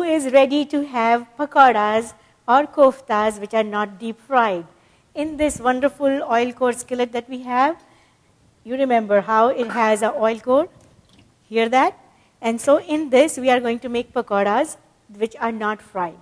is ready to have pakoras or koftas which are not deep fried? In this wonderful oil core skillet that we have, you remember how it has an oil core? Hear that? And so in this, we are going to make pakoras which are not fried.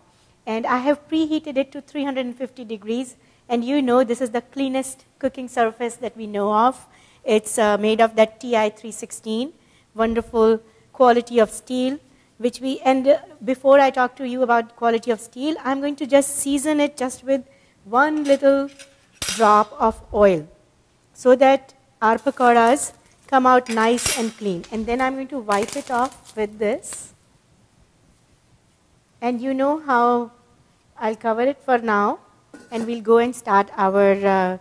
And I have preheated it to 350 degrees. And you know this is the cleanest cooking surface that we know of. It's made of that TI 316, wonderful quality of steel, which we, and before I talk to you about quality of steel, I'm going to just season it just with one little drop of oil so that our pakoras come out nice and clean. And then I'm going to wipe it off with this. And you know how I'll cover it for now, and we'll go and start our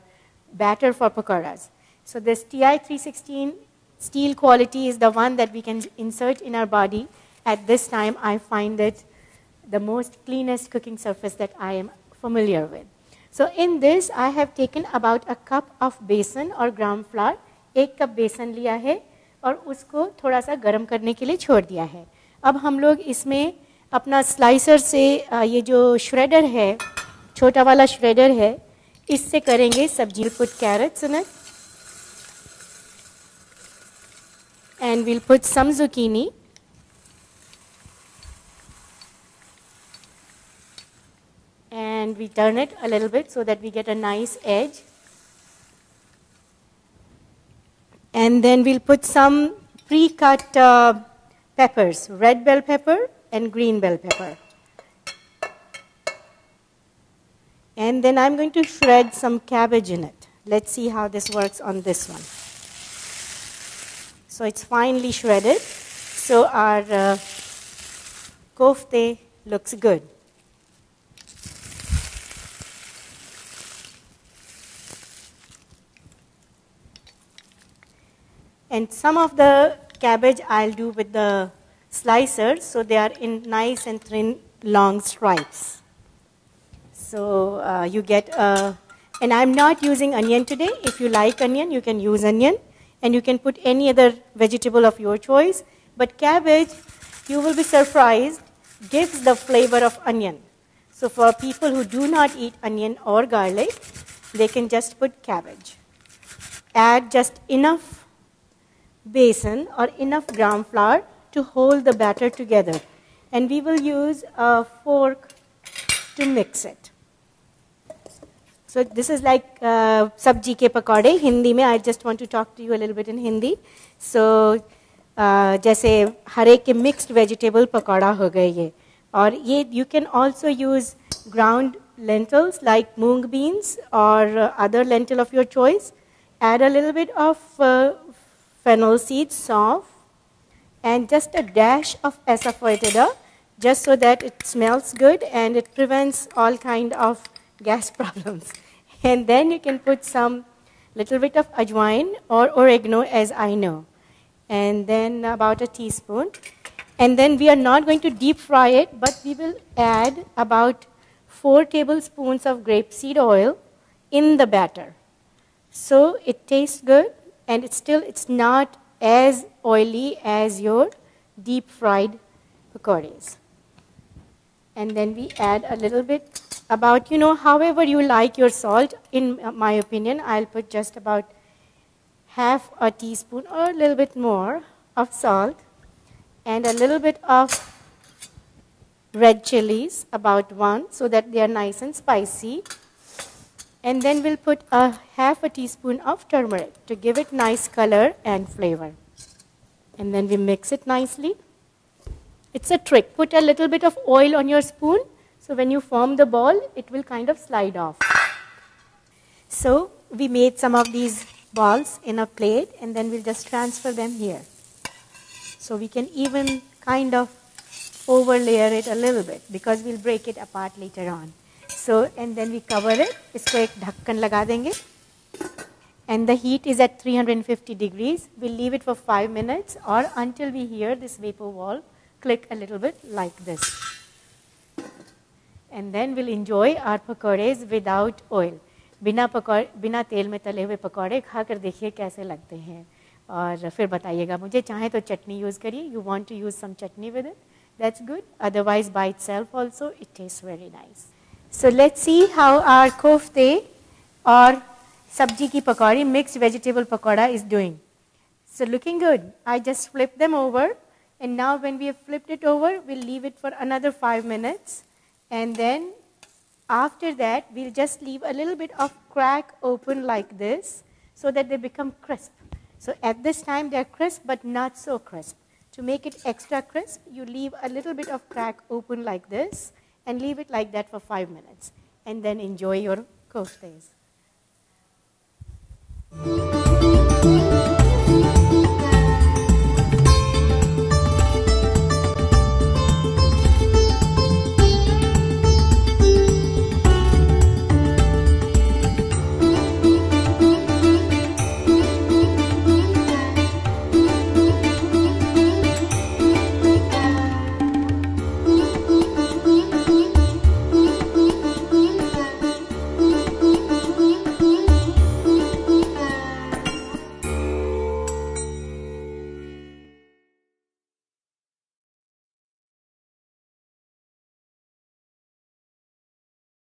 batter for pakoras. So this TI 316 steel quality is the one that we can insert in our body. At this time, I find it the most cleanest cooking surface that I am familiar with. So in this, I have taken about a cup of besan or gram flour. 1 cup बेसन लिया है और उसको थोड़ा सा गर्म करने के लिए छोड़ दिया है. अब हम लोग इसमें अपना स्लाइसर से ये जो श्रेडर है, छोटा वाला श्रेडर है, इससे करेंगे सब्जी. We'll put carrots in it. And we'll put some zucchini. And we turn it a little bit so that we get a nice edge. And then we'll put some pre-cut peppers, red bell pepper and green bell pepper. And then I'm going to shred some cabbage in it. Let's see how this works on this one. So it's finely shredded. So our kofte looks good. And some of the cabbage I'll do with the slicers, so they are in nice and thin, long stripes. So you get and I'm not using onion today. If you like onion, you can use onion. And you can put any other vegetable of your choice. But cabbage, you will be surprised, gives the flavor of onion. So for people who do not eat onion or garlic, they can just put cabbage. Add just enough besan or enough gram flour to hold the batter together. And we will use a fork to mix it. So this is like sabji ke pakode. Hindi mein, I just want to talk to you a little bit in Hindi. So जैसे हर एक के mixed vegetable pakoda हो गए ये. और ये you can also use ground lentils like moong beans or other lentil of your choice. Add a little bit of fennel seeds, sauf, and just a dash of asaphoiteda, just so that it smells good and it prevents all kind of gas problems. And then you can put some little bit of Ajwain or oregeno, as I know. And then about a teaspoon. And then we are not going to deep fry it, but we will add about 4 tablespoons of grapeseed oil in the batter. So it tastes good, and it's not as oily as your deep fried pakoras. And then we add a little bit about, however you like your salt. In my opinion, I'll put just about half a teaspoon or a little bit more of salt and a little bit of red chilies, about 1, so that they are nice and spicy. And then we'll put half a teaspoon of turmeric to give it nice color and flavor. And then we mix it nicely. It's a trick. Put a little bit of oil on your spoon, so when you form the ball, it will kind of slide off. So we made some of these balls in a plate, and then we'll just transfer them here. So we can even kind of overlayer it a little bit, because we'll break it apart later on. So, and then we cover it. इसको एक ढक्कन लगा देंगे. And the heat is at 350 degrees. We'll leave it for 5 minutes or until we hear this vapor wall click a little bit like this. And then we'll enjoy our pakoras without oil. बिना तेल में तले हुए पकौड़े खाकर देखिए कैसे लगते हैं और फिर बताइएगा मुझे. चाहे तो चटनी यूज़ करिए. You want to use some chutney with it, That's good. Otherwise, by itself also, it tastes very nice. So let's see how our kofte or sabji ki pakodi, mixed vegetable pakoda is doing. So looking good. I just flipped them over. And now when we have flipped it over, we'll leave it for another 5 minutes. And then after that, we'll just leave a little bit of crack open like this so that they become crisp. So at this time, they're crisp, but not so crisp. To make it extra crisp, you leave a little bit of crack open like this and leave it like that for 5 minutes. And then enjoy your koftes.